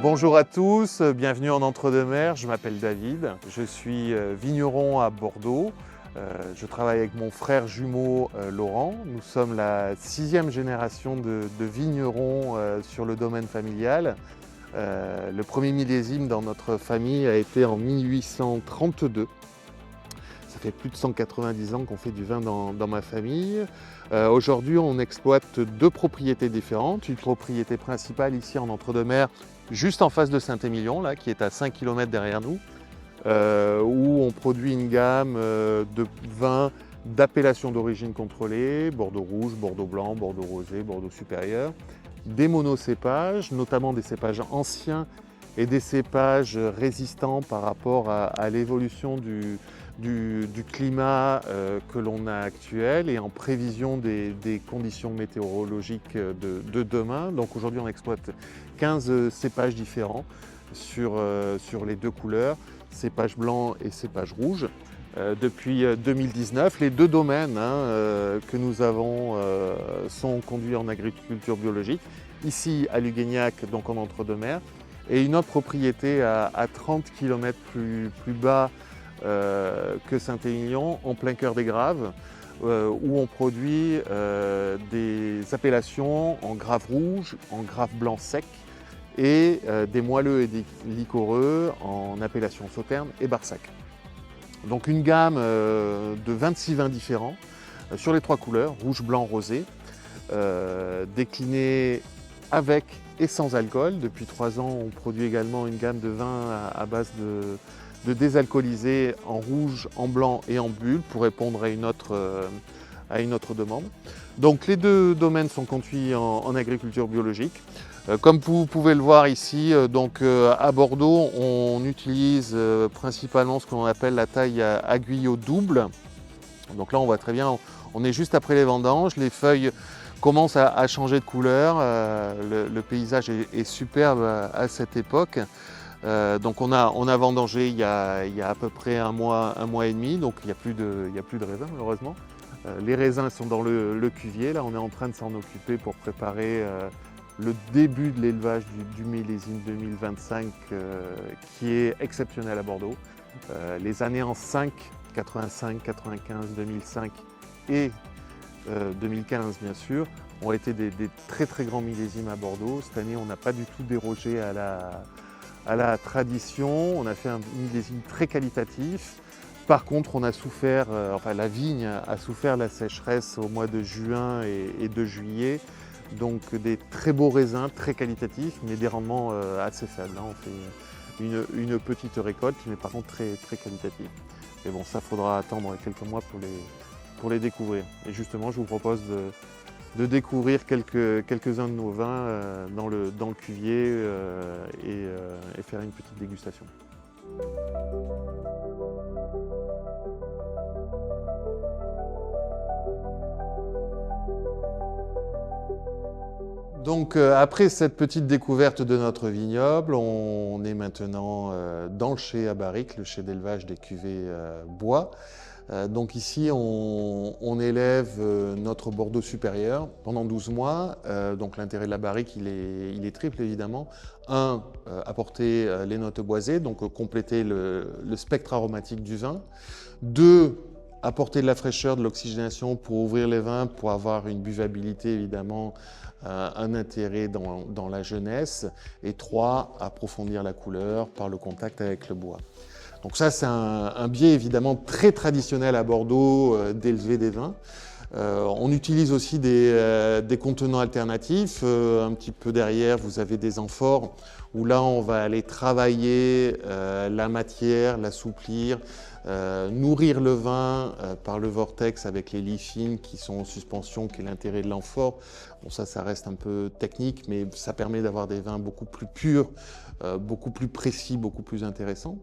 Bonjour à tous, bienvenue en Entre-deux-Mers, je m'appelle David, je suis vigneron à Bordeaux. Je travaille avec mon frère jumeau Laurent. Nous sommes la 6e génération de vignerons sur le domaine familial. Le premier millésime dans notre famille a été en 1832. Ça fait plus de 190 ans qu'on fait du vin dans ma famille. Aujourd'hui, on exploite 2 propriétés différentes. Une propriété principale ici en Entre-deux-Mers, juste en face de Saint-Émilion, là, qui est à 5 km derrière nous, où on produit une gamme de vins d'appellation d'origine contrôlée, Bordeaux rouge, Bordeaux blanc, Bordeaux rosé, Bordeaux supérieur, des monocépages, notamment des cépages anciens et des cépages résistants par rapport à l'évolution du climat que l'on a actuel et en prévision des conditions météorologiques de demain. Donc aujourd'hui on exploite 15 cépages différents sur les 2 couleurs, cépage blanc et cépage rouge. Depuis 2019, les 2 domaines que nous avons sont conduits en agriculture biologique, ici à Lugueignac, donc en Entre-deux-Mers, et une autre propriété à 30 km plus bas que Saint-Émilion, en plein cœur des Graves, où on produit des appellations en grave rouge, en grave blanc sec, et des moelleux et des liquoreux en appellation sauterne et barsac. Donc une gamme de 26 vins différents sur les 3 couleurs, rouge, blanc, rosé, déclinés avec et sans alcool. Depuis 3 ans, on produit également une gamme de vins à base de désalcoolisés en rouge, en blanc et en bulle pour répondre à une autre demande. Donc les 2 domaines sont conduits en agriculture biologique. Comme vous pouvez le voir ici, à Bordeaux, on utilise principalement ce qu'on appelle la taille à guyot double. Donc là, on voit très bien, on est juste après les vendanges, les feuilles commencent à changer de couleur, le paysage est superbe à cette époque. Donc on a vendangé il y a à peu près un mois et demi, donc il n'y a plus de raisins malheureusement. Les raisins sont dans le cuvier, là on est en train de s'en occuper pour préparer le début de l'élevage du millésime 2025 qui est exceptionnel à Bordeaux. Les années en 5, 85, 95, 2005 et 2015 bien sûr, ont été des très très grands millésimes à Bordeaux. Cette année on n'a pas du tout dérogé à la tradition, on a fait un millésime très qualitatif. Par contre, on a souffert, la vigne a souffert la sécheresse au mois de juin et de juillet. Donc des très beaux raisins, très qualitatifs, mais des rendements assez faibles. Là, on fait une petite récolte, mais par contre très, très qualitative. Et bon, ça, faudra attendre quelques mois pour les découvrir. Et justement, je vous propose de découvrir quelques-uns de nos vins dans le cuvier et faire une petite dégustation. Donc après cette petite découverte de notre vignoble, on est maintenant dans le chai à barrique, le chai d'élevage des cuvées bois. Donc ici, on élève notre Bordeaux supérieur pendant 12 mois. Donc l'intérêt de la barrique, il est triple évidemment. Un, apporter les notes boisées, donc compléter le spectre aromatique du vin. 2, apporter de la fraîcheur, de l'oxygénation pour ouvrir les vins, pour avoir une buvabilité évidemment, un intérêt dans la jeunesse. Et 3, approfondir la couleur par le contact avec le bois. Donc ça, c'est un biais évidemment très traditionnel à Bordeaux d'élever des vins. On utilise aussi des contenants alternatifs. Un petit peu derrière, vous avez des amphores où là, on va aller travailler la matière, l'assouplir, nourrir le vin par le vortex avec les liphines qui sont en suspension, qui est l'intérêt de l'amphore. Bon, ça reste un peu technique, mais ça permet d'avoir des vins beaucoup plus purs, beaucoup plus précis, beaucoup plus intéressants.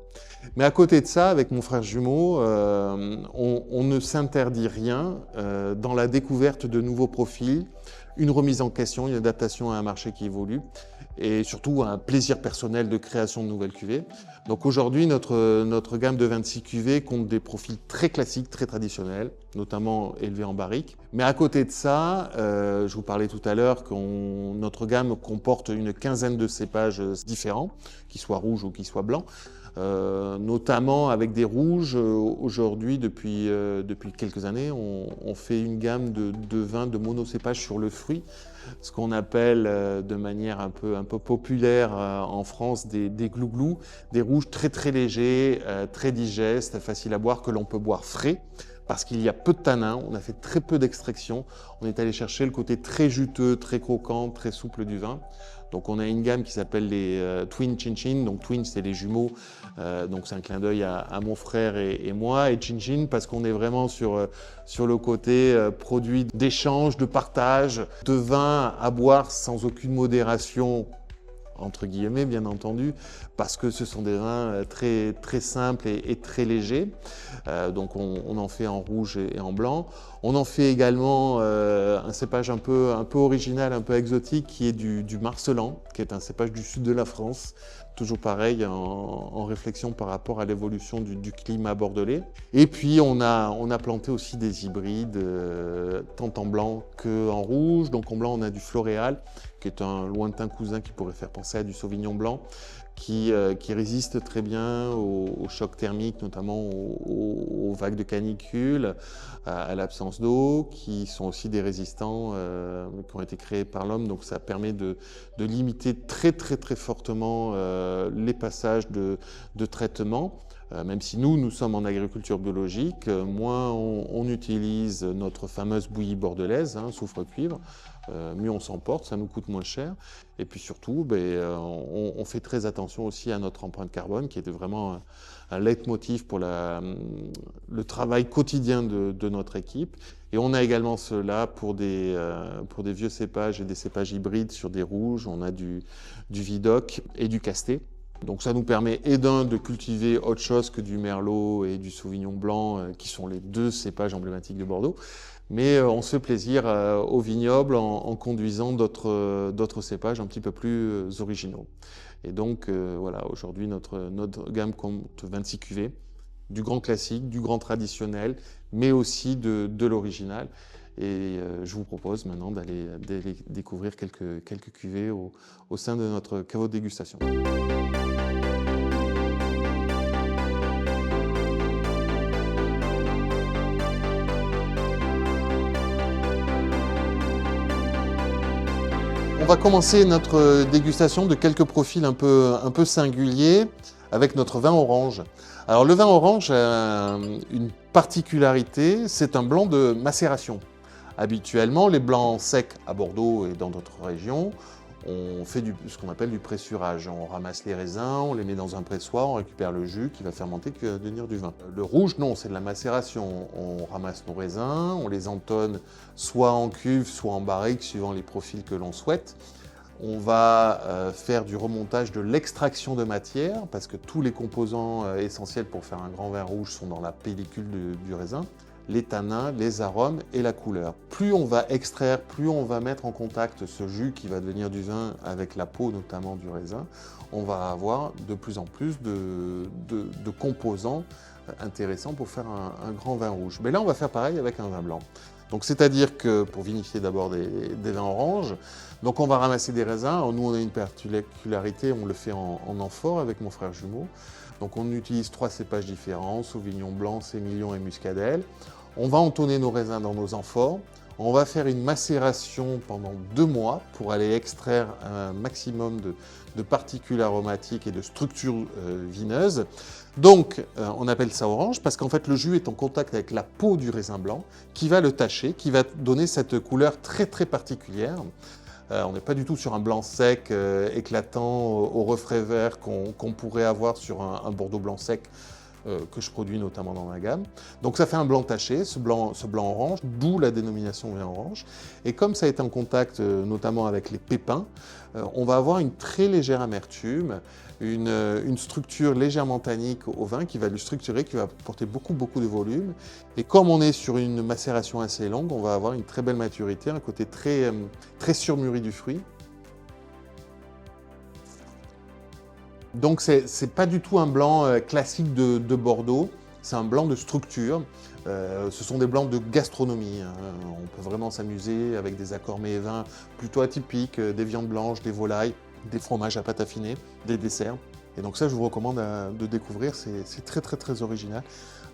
Mais à côté de ça, avec mon frère jumeau, on ne s'interdit rien dans la découverte de nouveaux profils. une remise en question, une adaptation à un marché qui évolue et surtout un plaisir personnel de création de nouvelles cuvées. Donc aujourd'hui, notre gamme de 26 cuvées compte des profils très classiques, très traditionnels, notamment élevés en barrique. Mais à côté de ça, je vous parlais tout à l'heure que notre gamme comporte une quinzaine de cépages différents, qu'ils soient rouges ou qu'ils soient blancs. Notamment avec des rouges. Aujourd'hui, depuis quelques années, on fait une gamme de vins de monocépage sur le fruit, ce qu'on appelle de manière un peu populaire en France des glouglous, des rouges très très légers, très digestes, faciles à boire, que l'on peut boire frais. Parce qu'il y a peu de tanins, on a fait très peu d'extraction, on est allé chercher le côté très juteux, très croquant, très souple du vin. Donc on a une gamme qui s'appelle les Twin Chin Chin, donc Twin c'est les jumeaux, donc c'est un clin d'œil à mon frère et moi, et Chin Chin parce qu'on est vraiment sur le côté produit d'échange, de partage, de vin à boire sans aucune modération, entre guillemets bien entendu, parce que ce sont des vins très, très simples et très légers. Donc on en fait en rouge et en blanc. On en fait également un cépage un peu original, un peu exotique, qui est du Marcellan, qui est un cépage du sud de la France. Toujours pareil, en réflexion par rapport à l'évolution du climat bordelais. Et puis on a planté aussi des hybrides, tant en blanc qu'en rouge. Donc en blanc on a du Floréal, qui est un lointain cousin qui pourrait faire penser à du Sauvignon blanc, qui résiste très bien aux chocs thermiques, notamment aux vagues de canicule, à l'absence d'eau, qui sont aussi des résistants qui ont été créés par l'homme. Donc ça permet de limiter très très très fortement les passages de traitement. Même si nous sommes en agriculture biologique, moins on utilise notre fameuse bouillie bordelaise, soufre-cuivre, mieux on s'en porte, ça nous coûte moins cher. Et puis surtout, on fait très attention aussi à notre empreinte carbone, qui était vraiment un leitmotiv pour le travail quotidien de notre équipe. Et on a également cela pour des vieux cépages et des cépages hybrides sur des rouges. On a du Vidocq et du Casté. Donc ça nous permet de cultiver autre chose que du Merlot et du Sauvignon blanc, qui sont les deux cépages emblématiques de Bordeaux. Mais on se fait plaisir au vignoble en conduisant d'autres cépages un petit peu plus originaux. Et donc voilà, aujourd'hui notre gamme compte 26 cuvées, du grand classique, du grand traditionnel, mais aussi de l'original. Et je vous propose maintenant d'aller découvrir quelques cuvées au sein de notre caveau de dégustation. On va commencer notre dégustation de quelques profils un peu singuliers avec notre vin orange. Alors le vin orange a une particularité, c'est un blanc de macération. Habituellement, les blancs secs à Bordeaux et dans d'autres régions, on fait ce qu'on appelle du pressurage. On ramasse les raisins, on les met dans un pressoir, on récupère le jus qui va fermenter, qui va devenir du vin. Le rouge, non, c'est de la macération. On ramasse nos raisins, on les entonne soit en cuve, soit en barrique, suivant les profils que l'on souhaite. On va faire du remontage de l'extraction de matière, parce que tous les composants essentiels pour faire un grand vin rouge sont dans la pellicule du raisin. Les tanins, les arômes et la couleur. Plus on va extraire, plus on va mettre en contact ce jus qui va devenir du vin avec la peau notamment du raisin, on va avoir de plus en plus de composants intéressants pour faire un grand vin rouge. Mais là, on va faire pareil avec un vin blanc. Donc c'est-à-dire que pour vinifier d'abord des vins oranges, donc on va ramasser des raisins. Nous, on a une particularité, on le fait en amphore avec mon frère jumeau. Donc on utilise 3 cépages différents, Sauvignon blanc, Sémillon et Muscadelle. On va entonner nos raisins dans nos amphores. On va faire une macération pendant 2 mois pour aller extraire un maximum de particules aromatiques et de structures vineuses. Donc on appelle ça orange parce qu'en fait le jus est en contact avec la peau du raisin blanc qui va le tacher, qui va donner cette couleur très très particulière. On n'est pas du tout sur un blanc sec éclatant au reflet vert qu'on pourrait avoir sur un Bordeaux blanc sec que je produis notamment dans ma gamme. Donc ça fait un blanc taché, ce blanc orange, d'où la dénomination vin orange. Et comme ça a été en contact notamment avec les pépins, on va avoir une très légère amertume, une structure légèrement tannique au vin qui va le structurer, qui va apporter beaucoup de volume. Et comme on est sur une macération assez longue, on va avoir une très belle maturité, un côté très surmûri du fruit. Donc c'est pas du tout un blanc classique de Bordeaux, c'est un blanc de structure. Ce sont des blancs de gastronomie, hein. On peut vraiment s'amuser avec des accords mets et vins plutôt atypiques, des viandes blanches, des volailles, des fromages à pâte affinée, des desserts. Et donc ça, je vous recommande de découvrir, c'est très original,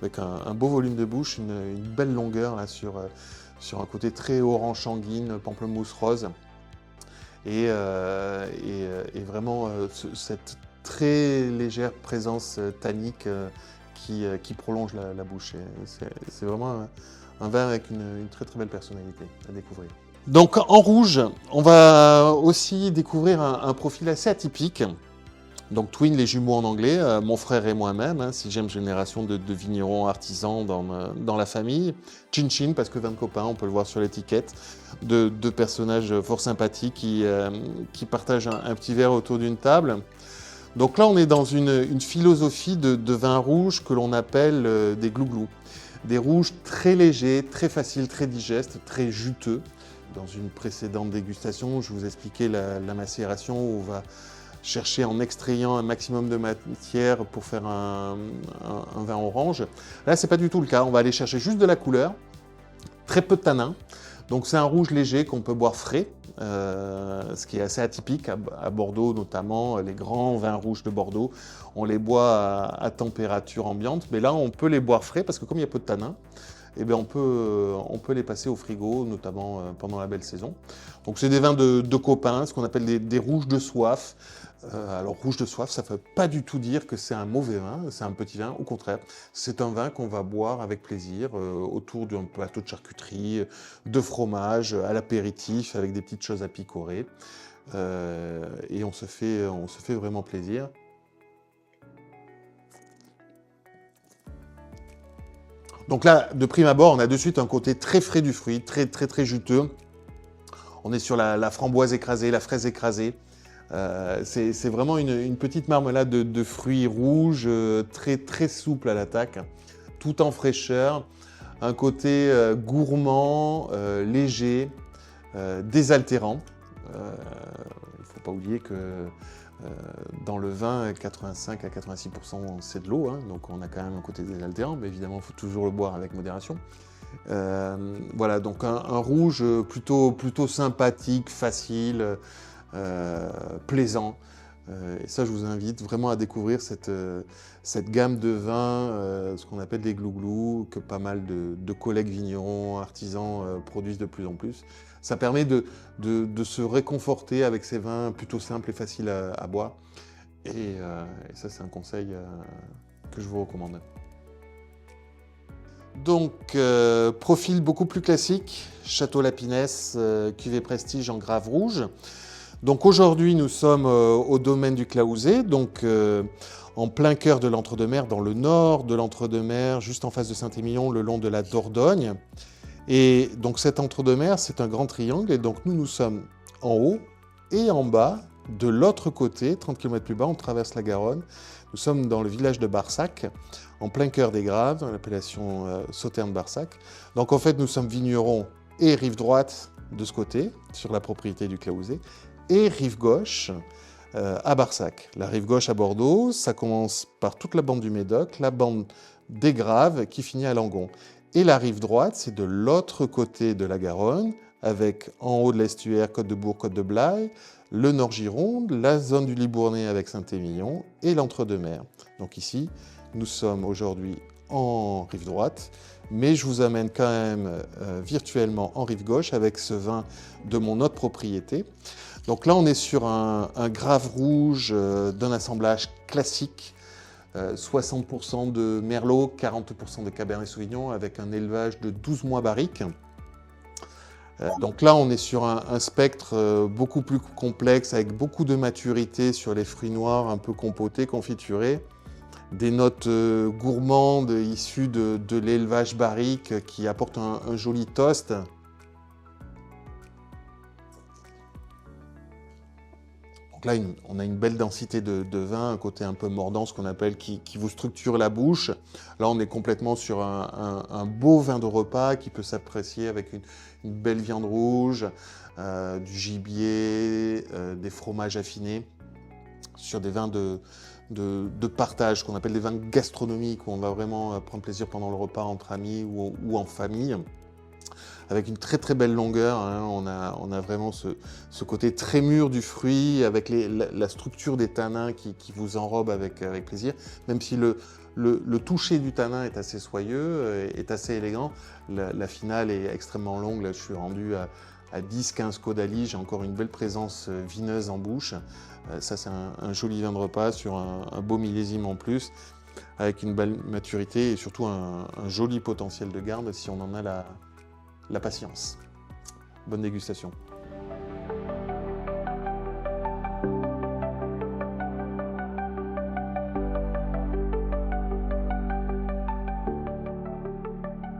avec un beau volume de bouche, une belle longueur là, sur un côté très orange sanguine, pamplemousse rose. Et vraiment cette très légère présence tannique qui prolonge la bouche. C'est vraiment un vin avec une très belle personnalité à découvrir. Donc en rouge, on va aussi découvrir un profil assez atypique. Donc twin, les jumeaux en anglais, mon frère et moi-même, 6e génération de vignerons artisans dans la famille. Chin Chin, parce que vin de copain, on peut le voir sur l'étiquette. Deux personnages fort sympathiques qui partagent un petit verre autour d'une table. Donc là, on est dans une philosophie de vin rouge que l'on appelle des glouglous. Des rouges très légers, très faciles, très digestes, très juteux. Dans une précédente dégustation, je vous expliquais la macération où on va chercher en extrayant un maximum de matière pour faire un vin orange. Là, c'est pas du tout le cas. On va aller chercher juste de la couleur, très peu de tanin. Donc c'est un rouge léger qu'on peut boire frais, ce qui est assez atypique à Bordeaux notamment. Les grands vins rouges de Bordeaux, on les boit à température ambiante, mais là on peut les boire frais parce que comme il y a peu de tanin, eh bien, on peut les passer au frigo, notamment pendant la belle saison. Donc c'est des vins de copains, ce qu'on appelle des rouges de soif. Alors rouge de soif, ça ne veut pas du tout dire que c'est un mauvais vin, c'est un petit vin, au contraire. C'est un vin qu'on va boire avec plaisir, autour d'un plateau de charcuterie, de fromage, à l'apéritif, avec des petites choses à picorer. Et on se fait vraiment plaisir. Donc là, de prime abord, on a de suite un côté très frais du fruit, très juteux. On est sur la framboise écrasée, la fraise écrasée. C'est vraiment une petite marmelade de fruits rouges, très souple à l'attaque, tout en fraîcheur. Un côté gourmand, léger, désaltérant. Il ne faut pas oublier que dans le vin, 85 à 86% c'est de l'eau, donc on a quand même un côté désaltérant, mais évidemment il faut toujours le boire avec modération. Voilà, donc un rouge plutôt sympathique, facile, plaisant. Et ça, je vous invite vraiment à découvrir cette gamme de vins, ce qu'on appelle des glouglous, que pas mal de collègues vignerons, artisans produisent de plus en plus. Ça permet de se réconforter avec ces vins plutôt simples et faciles à boire. Et ça, c'est un conseil que je vous recommande. Donc, profil beaucoup plus classique, Château Lapinès, cuvée Prestige en Grave Rouge. Donc aujourd'hui, nous sommes au domaine du Claouzé, donc en plein cœur de l'Entre-deux-Mers, dans le nord de l'Entre-deux-Mers, juste en face de Saint-Émilion, le long de la Dordogne. Et donc cet Entre-deux-Mers, c'est un grand triangle, et donc nous sommes en haut et en bas, de l'autre côté, 30 km plus bas, on traverse la Garonne. Nous sommes dans le village de Barsac, en plein cœur des Graves, dans l'appellation Sauterne-Barsac. Donc en fait, nous sommes vignerons et rive droite de ce côté, sur la propriété du Claouzé, et rive gauche à Barsac. La rive gauche à Bordeaux, ça commence par toute la bande du Médoc, la bande des Graves qui finit à Langon. Et la rive droite, c'est de l'autre côté de la Garonne, avec en haut de l'estuaire Côte-de-Bourg, Côte-de-Blaye, le Nord-Gironde, la zone du Libournais avec Saint-Émilion et l'Entre-deux-Mers. Donc ici, nous sommes aujourd'hui en rive droite, mais je vous amène quand même virtuellement en rive gauche avec ce vin de mon autre propriété. Donc là, on est sur un Grave Rouge d'un assemblage classique, 60% de Merlot, 40% de Cabernet Sauvignon, avec un élevage de 12 mois barrique. Donc là, on est sur un spectre beaucoup plus complexe, avec beaucoup de maturité sur les fruits noirs, un peu compotés, confiturés, des notes gourmandes issues de l'élevage barrique qui apportent un joli toast. Donc là, on a une belle densité de vin, un côté un peu mordant, ce qu'on appelle, qui vous structure la bouche. Là, on est complètement sur un beau vin de repas qui peut s'apprécier avec une belle viande rouge, du gibier, des fromages affinés, sur des vins de partage, qu'on appelle des vins gastronomiques, où on va vraiment prendre plaisir pendant le repas entre amis ou en famille. Avec une très très belle longueur, hein. On a vraiment ce côté très mûr du fruit, avec la structure des tanins qui vous enrobe avec plaisir. Même si le toucher du tanin est assez soyeux, est assez élégant, la finale est extrêmement longue. Là, je suis rendu à 10-15 caudali, j'ai encore une belle présence vineuse en bouche. Ça, c'est un joli vin de repas sur un beau millésime en plus, avec une belle maturité et surtout un joli potentiel de garde si on en a la patience. Bonne dégustation.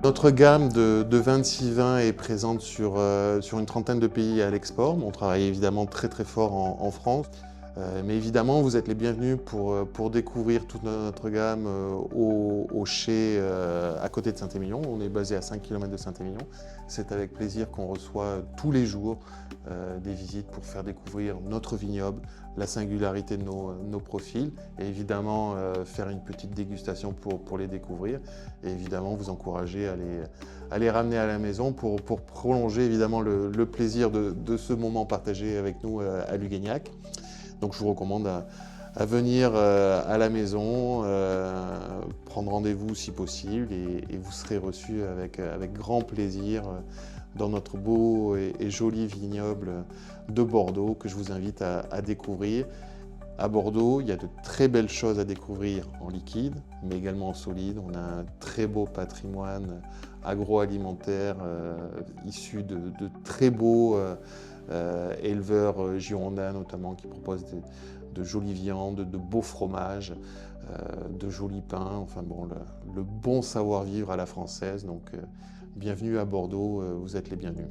Notre gamme de 26 vins est présente sur une trentaine de pays à l'export. On travaille évidemment très très fort en France. Mais évidemment, vous êtes les bienvenus pour découvrir toute notre gamme au Chai à côté de Saint-Émilion. On est basé à 5 km de Saint-Émilion. C'est avec plaisir qu'on reçoit tous les jours des visites pour faire découvrir notre vignoble, la singularité de nos profils et évidemment faire une petite dégustation pour les découvrir et évidemment vous encourager à les ramener à la maison pour prolonger évidemment le plaisir de ce moment partagé avec nous à Lugagnac. Donc je vous recommande à venir à la maison, prendre rendez-vous si possible et vous serez reçus avec grand plaisir dans notre beau et joli vignoble de Bordeaux que je vous invite à découvrir. À Bordeaux, il y a de très belles choses à découvrir en liquide, mais également en solide. On a un très beau patrimoine agroalimentaire issu de très beaux éleveurs girondins notamment qui proposent de jolies viandes, de beaux fromages, de jolis pains, enfin bon, le bon savoir-vivre à la française. Donc bienvenue à Bordeaux, vous êtes les bienvenus.